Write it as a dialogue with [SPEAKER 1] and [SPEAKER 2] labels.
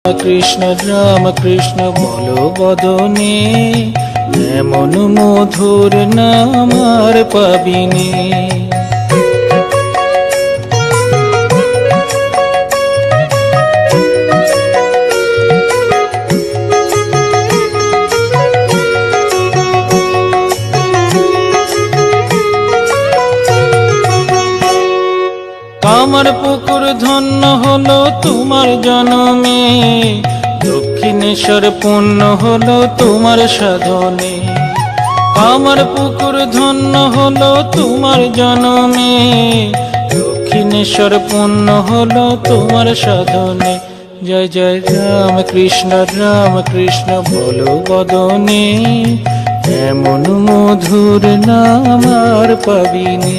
[SPEAKER 1] কৃষ্ণ রাম কৃষ্ণ বলো বদনে, এমন মধুর নাম আর পাবিনি। কামার পুকুর ধন্য হলো তোমার জনমে, দক্ষিণেশ্বর পূর্ণ হলো তোমার সাধনে। কামার পুকুর ধন্য হলো তোমার জনমে, দক্ষিণেশ্বর পূর্ণ হলো তোমার সাধনে। জয় জয় রাম কৃষ্ণ বলো বদনে, এমন মধুর নাম আর পাবিনি।